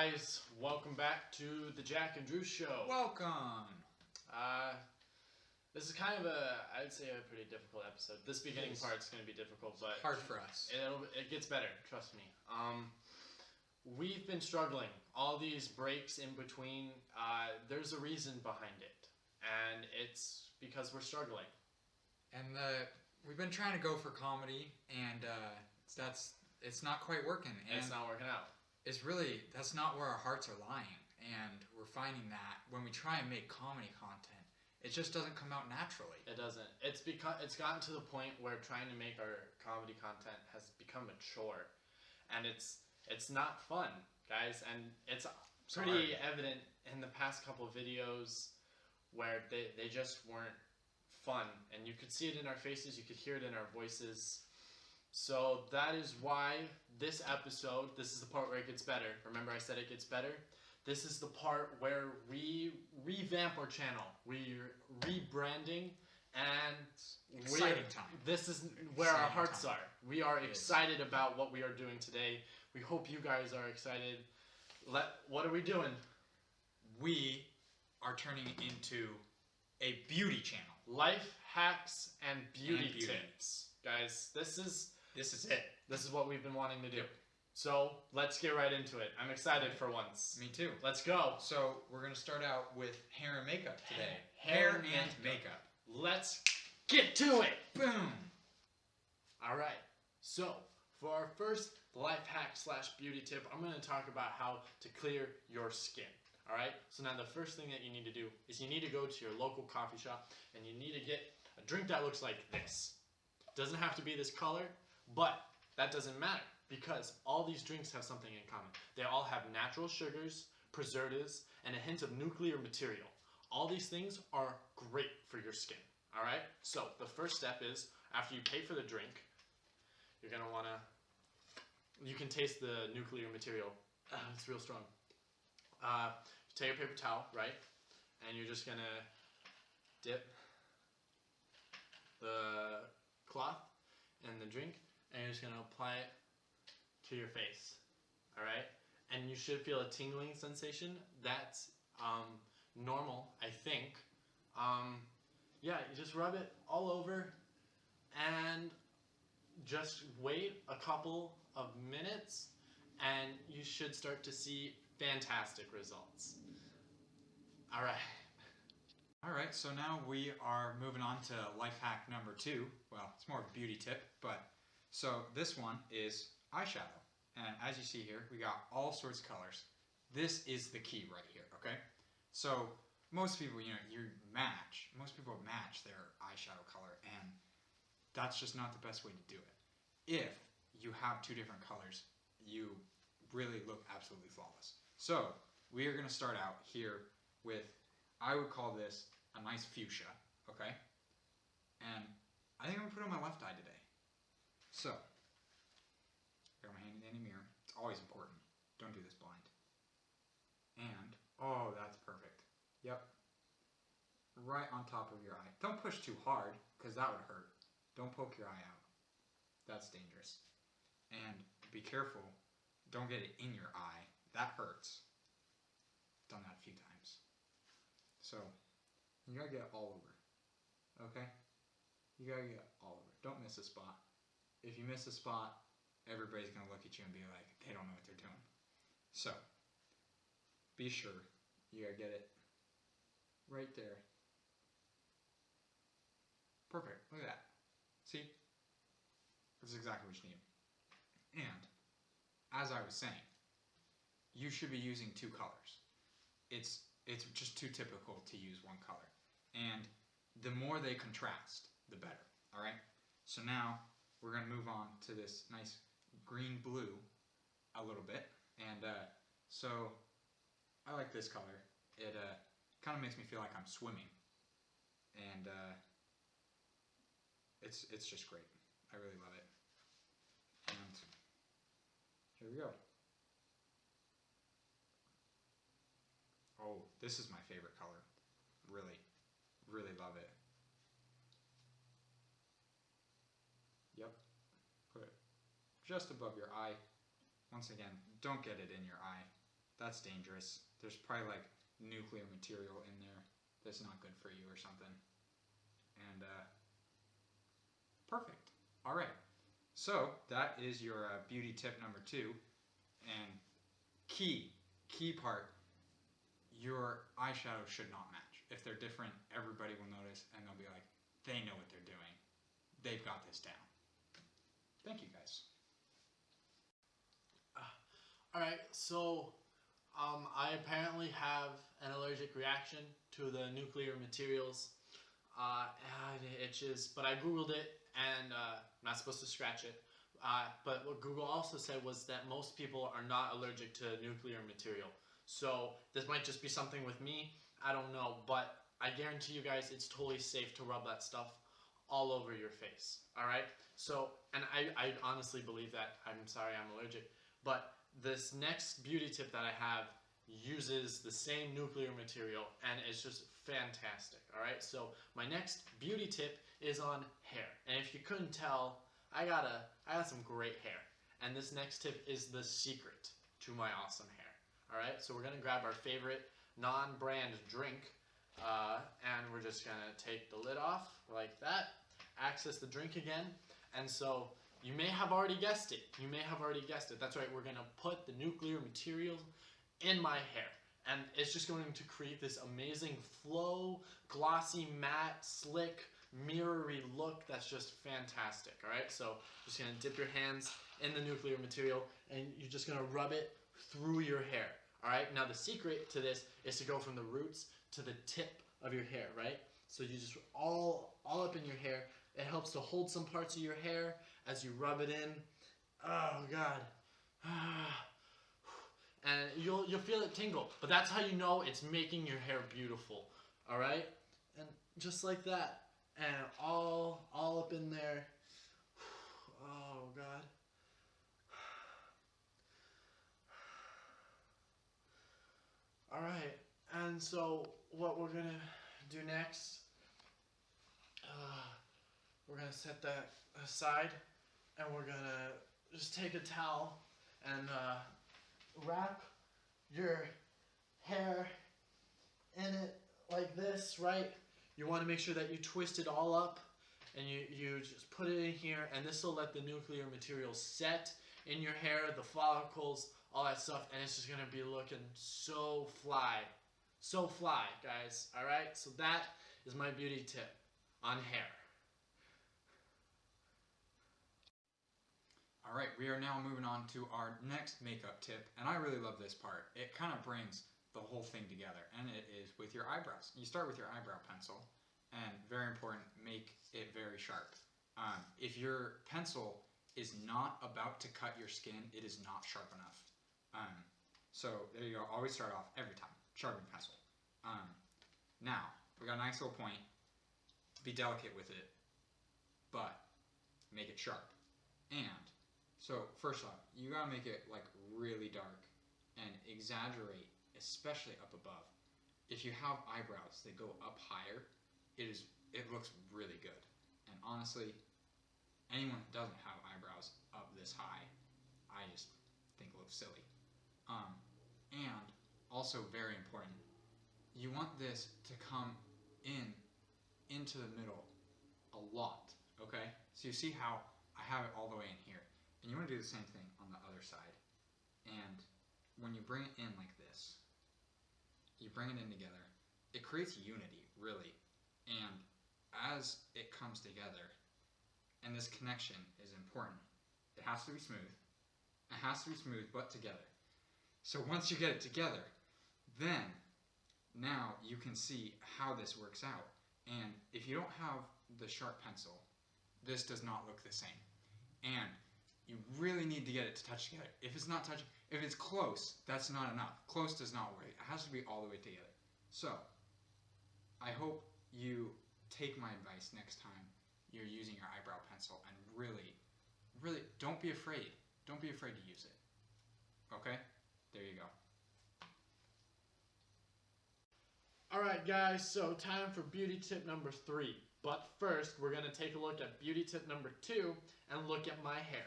guys, welcome back to the Jack and Drew Show. Welcome. This is kind of I'd say a pretty difficult episode. This beginning part's going to be difficult, but hard for us. It gets better, trust me. We've been struggling. All these breaks in between, there's a reason behind it, and it's because we're struggling. And we've been trying to go for comedy, and it's not quite working. And it's not working out. That's not where our hearts are lying, and we're finding that when we try and make comedy content, it just doesn't come out naturally. It doesn't. It's gotten to the point where trying to make our comedy content has become a chore, and it's not fun, guys. And it's pretty evident in the past couple of videos where they just weren't fun, and you could see it in our faces, you could hear it in our voices. So that is why this episode, this is the part where it gets better. Remember I said it gets better? This is the part where we revamp our channel. We're rebranding, and exciting time. This is where our hearts are. We are excited about what we are doing today. We hope you guys are excited. What are we doing? We are turning it into a beauty channel. Life hacks and beauty tips. Guys, this is it. This is what we've been wanting to do. Yep. So let's get right into it. I'm excited for once. Me too. Let's go. So we're going to start out with hair and makeup today. Hair and makeup. Let's get to it. Boom. All right. So for our first life hack / beauty tip, I'm going to talk about how to clear your skin. All right. So now the first thing that you need to do is you need to go to your local coffee shop and you need to get a drink that looks like this. Doesn't have to be this color, but that doesn't matter because all these drinks have something in common. They all have natural sugars, preservatives, and a hint of nuclear material. All these things are great for your skin, all right? So the first step is, after you pay for the drink, you're gonna wanna, you can taste the nuclear material. It's real strong. Take a paper towel, right? And you're just gonna dip the cloth and the drink, and you're just gonna apply it to your face, all right? And you should feel a tingling sensation. That's normal, I think. Yeah, you just rub it all over and just wait a couple of minutes, and you should start to see fantastic results. All right. Alright, so now we are moving on to life hack number 2. Well, it's more of a beauty tip, but so this one is eyeshadow. And as you see here, we got all sorts of colors. This is the key right here, okay? So most people, most people match their eyeshadow color, and that's just not the best way to do it. If you have two different colors, you really look absolutely flawless. So we are going to start out here with, I would call this a nice fuchsia, okay? And I think I'm going to put it on my left eye today. So, got my handy dandy mirror. It's always important. Don't do this blind. And, oh, that's perfect. Yep. Right on top of your eye. Don't push too hard, because that would hurt. Don't poke your eye out. That's dangerous. And be careful. Don't get it in your eye. That hurts. Done that a few times. So, you gotta get it all over, okay? You gotta get it all over. Don't miss a spot. If you miss a spot, everybody's gonna look at you and be like, they don't know what they're doing. So, be sure you gotta get it right there. Perfect, look at that. See? That's exactly what you need. And, as I was saying, you should be using two colors. It's just too typical to use one color. And the more they contrast, the better, all right? So now we're going to move on to this nice green-blue a little bit. And so I like this color. It kind of makes me feel like I'm swimming. And it's just great. I really love it. And here we go. Oh, this is my favorite color. Really, really love it. Yep. Put it just above your eye. Once again, don't get it in your eye. that's dangerous. There's probably like nuclear material in there that's not good for you or something. And perfect. All right. So that is your beauty tip number 2. And key part, your eyeshadow should not match. If they're different, everybody will notice and they'll be like, they know what they're doing. They've got this down. Thank you, guys. All right, so I apparently have an allergic reaction to the nuclear materials. And it itches, but I Googled it and I'm not supposed to scratch it. But what Google also said was that most people are not allergic to nuclear material. So this might just be something with me. I don't know, but I guarantee you guys it's totally safe to rub that stuff all over your face. All right. So, and I honestly believe that. I'm sorry, I'm allergic. But this next beauty tip that I have uses the same nuclear material and it's just fantastic. All right. So my next beauty tip is on hair. And if you couldn't tell, I got some great hair. And this next tip is the secret to my awesome hair. All right. So we're going to grab our favorite non-brand drink. And we're just going to take the lid off like that, access the drink again, and so you may have already guessed it. That's right, we're going to put the nuclear material in my hair, and it's just going to create this amazing flow, glossy, matte, slick, mirrory look that's just fantastic. All right, so just going to dip your hands in the nuclear material, and you're just going to rub it through your hair. All right, now the secret to this is to go from the roots to the tip of your hair, right? So you just all up in your hair. It helps to hold some parts of your hair as you rub it in. Oh God. And you'll feel it tingle, but that's how you know it's making your hair beautiful. All right? And just like that. And all up in there. Oh God. All right. And so what we're gonna do next, we're gonna set that aside, and we're gonna just take a towel and wrap your hair in it like this, right? You want to make sure that you twist it all up, and you just put it in here, and this will let the nuclear material set in your hair, the follicles, all that stuff, and it's just gonna be looking so fly. So fly, guys. All right, so that is my beauty tip on hair. All right, we are now moving on to our next makeup tip, and I really love this part. It kind of brings the whole thing together, and it is with your eyebrows. You start with your eyebrow pencil, and very important, make it very sharp. If your pencil is not about to cut your skin, it is not sharp enough. So there you go. Always start off every time. Sharpen pencil. Now, we got a nice little point. Be delicate with it, but make it sharp. And so first off, you gotta make it like really dark and exaggerate, especially up above. If you have eyebrows that go up higher, it looks really good. And honestly, anyone who doesn't have eyebrows up this high, I just think it looks silly. And also very important, you want this to come into the middle a lot, okay? So you see how I have it all the way in here, and you want to do the same thing on the other side. And when you bring it in like this, you bring it in together, it creates unity, really. And as it comes together, and this connection is important, it has to be smooth. It has to be smooth, but together. So once you get it together, then now you can see how this works out. And if you don't have the sharp pencil, this does not look the same. And you really need to get it to touch together. If it's not touching, if it's close, that's not enough. Close does not work. It has to be all the way together. So I hope you take my advice next time you're using your eyebrow pencil and really don't be afraid. Don't be afraid to use it. Okay? There you go. Alright guys, so time for beauty tip number 3. But first, we're going to take a look at beauty tip number 2 and look at my hair.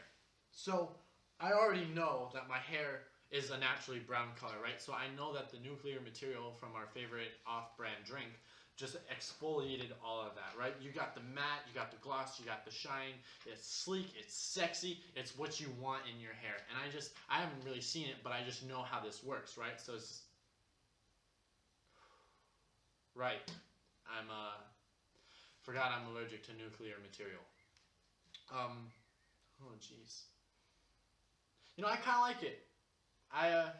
So, I already know that my hair is a naturally brown color, right? So I know that the nuclear material from our favorite off-brand drink just exfoliated all of that, right? You got the matte, you got the gloss, you got the shine. It's sleek, it's sexy, it's what you want in your hair. And I haven't really seen it, but I just know how this works, right? So it's right. Forgot I'm allergic to nuclear material. Oh jeez. You know, I kind of like it. I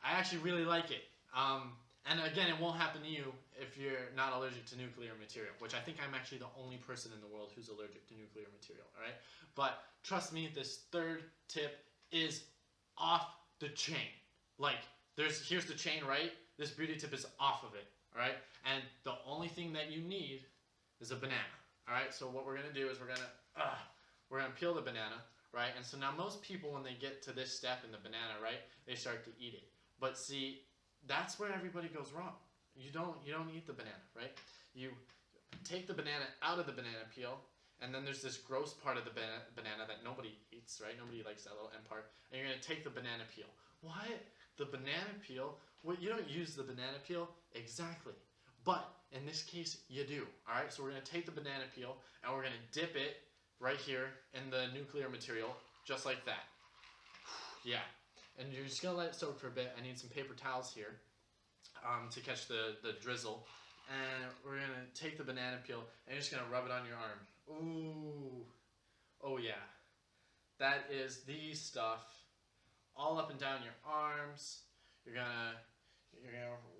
actually really like it. And again, it won't happen to you if you're not allergic to nuclear material, which I think I'm actually the only person in the world who's allergic to nuclear material, all right? But trust me, this third tip is off the chain. Like, here's the chain, right? This beauty tip is off of it, all right? And the only thing that you need is a banana, all right? So what we're gonna do is we're gonna peel the banana, right? And so now most people, when they get to this step in the banana, right, they start to eat it. But see, that's where everybody goes wrong. You don't eat the banana, right? You take the banana out of the banana peel, and then there's this gross part of the banana that nobody eats, right? Nobody likes that little end part. And you're gonna take the banana peel. What? The banana peel? Well, you don't use the banana peel? Exactly. But in this case, you do. All right. So we're gonna take the banana peel and we're gonna dip it right here in the nuclear material, just like that. Yeah. And you're just gonna let it soak for a bit. I need some paper towels here to catch the drizzle. And we're gonna take the banana peel and you're just gonna rub it on your arm. Ooh, oh yeah, that is the stuff. All up and down your arms. You're gonna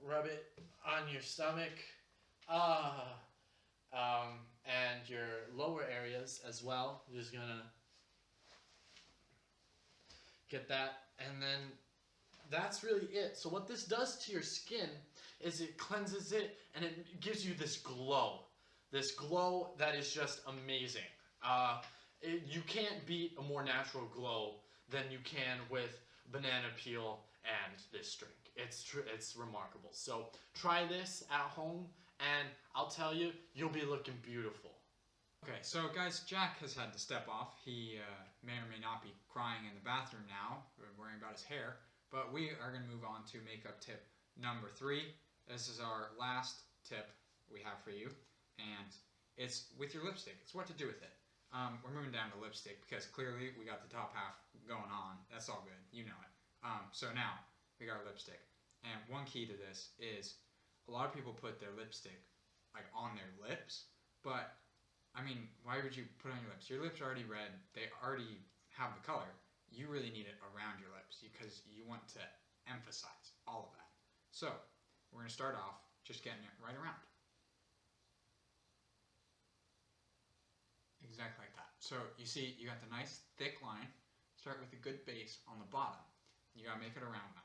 rub it on your stomach. And your lower areas as well. You're just gonna get that, and then that's really it. So what this does to your skin is it cleanses it and it gives you this glow that is just amazing. You can't beat a more natural glow than you can with banana peel and this drink. It's remarkable. So try this at home and I'll tell you, you'll be looking beautiful. Okay, so guys, Jack has had to step off. He may or may not be crying in the bathroom now, worrying about his hair. But we are going to move on to makeup tip number 3. This is our last tip we have for you, and it's with your lipstick. It's what to do with it. We're moving down to lipstick because clearly we got the top half going on. That's all good. You know it. So now we got our lipstick. And one key to this is a lot of people put their lipstick like on their lips, but I mean, why would you put it on your lips? Your lips are already red. They already have the color. You really need it around your lips because you want to emphasize all of that. So we're going to start off just getting it right around. Exactly like that. So you see, you got the nice thick line. Start with a good base on the bottom. You got to make it around now.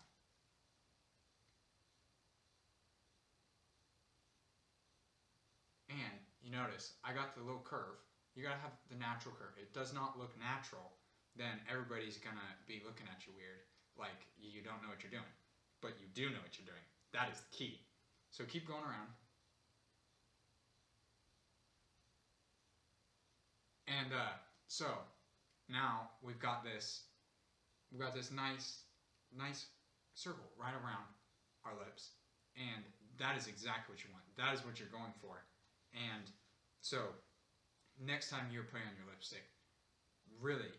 And you notice, I got the little curve. You gotta have the natural curve. It does not look natural, then everybody's gonna be looking at you weird, like you don't know what you're doing. But you do know what you're doing. That is the key. So keep going around. And so now we've got this nice circle right around our lips. And that is exactly what you want. That is what you're going for. And so, next time you're putting on your lipstick, really,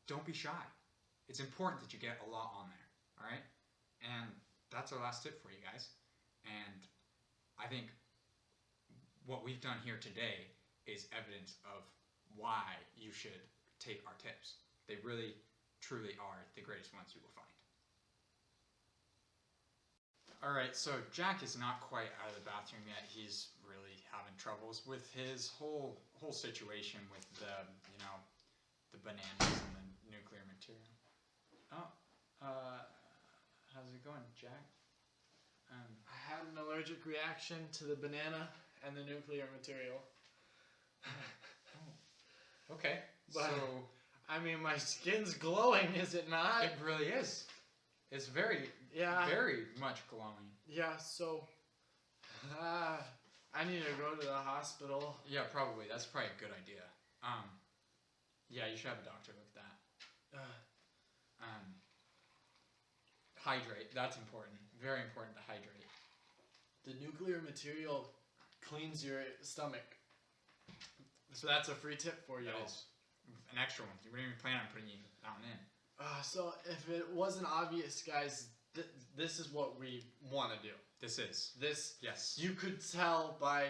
don't be shy. It's important that you get a lot on there, all right? And that's our last tip for you guys. And I think what we've done here today is evidence of why you should take our tips. They really, truly are the greatest ones you will find. Alright, so Jack is not quite out of the bathroom yet. He's really having troubles with his whole situation with the bananas and the nuclear material. Oh, how's it going, Jack? I had an allergic reaction to the banana and the nuclear material. Okay, But, so I mean, my skin's glowing, is it not? it really is. It's very much glowing. Yeah, so I need to go to the hospital. Yeah, probably. That's probably a good idea. Yeah, you should have a doctor look at that. Hydrate. That's important. Very important to hydrate. The nuclear material cleans your stomach. So that's a free tip for you. That is an extra one. You wouldn't even plan on putting that one in. So if it wasn't obvious, guys, this is what we want to do. This is. Yes. You could tell by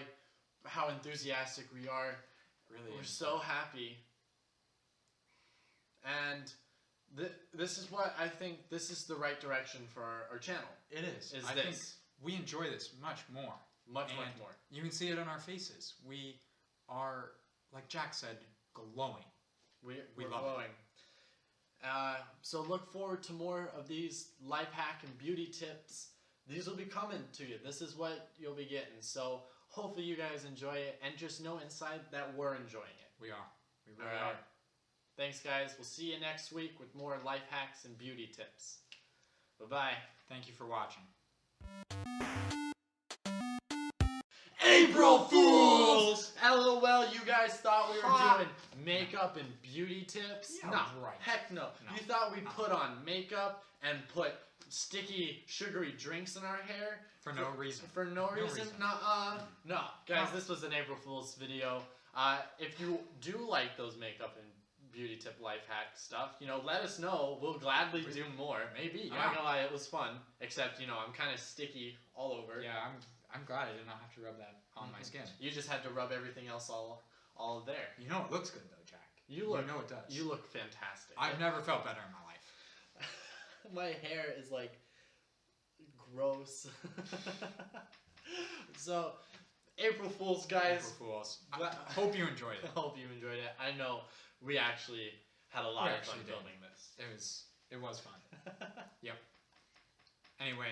how enthusiastic we are. Really We're is. so happy. And this is what I think this is the right direction for our channel. It is. Is I this. think we enjoy this much more. Much And more. You can see it on our faces. We are, like Jack said, glowing. We're love it. glowing. So look forward to more of these life hack and beauty tips. These will be coming to you. This is what you'll be getting. So hopefully you guys enjoy it, and just know inside that we're enjoying it. We are. We really All right. are. Thanks, guys. We'll see you next week with more life hacks and beauty tips. Bye-bye. Thank you for watching. April Fools! LOL, you guys thought we were Ha. doing makeup and beauty tips? Yeah, No, right. heck no. No. You thought we'd put on makeup and put sticky, sugary drinks in our hair? For no reason. For no reason? reason. Nuh-uh. No. Guys, No. this was an April Fool's video. If you do like those makeup and beauty tip life hack stuff, let us know. We'll gladly do more. Maybe, I'm not gonna lie, it was fun. Except, I'm kind of sticky all over. Yeah, I'm glad I did not have to rub that on my skin. You just had to rub everything else all there. You know it looks good though, Jack. You know it does. You look fantastic. I've never felt better in my life. My hair is like gross. So, April Fools, guys. April Fools. I Gla- hope you enjoyed it. I hope you enjoyed it. I know we actually had a lot We of fun actually did. filming this. It was fun. Yep. Anyway,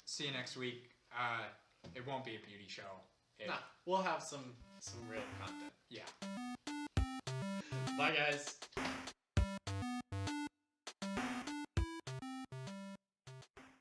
see you next week. It won't be a beauty show. Nah, we'll have some real content. Yeah. Bye, guys.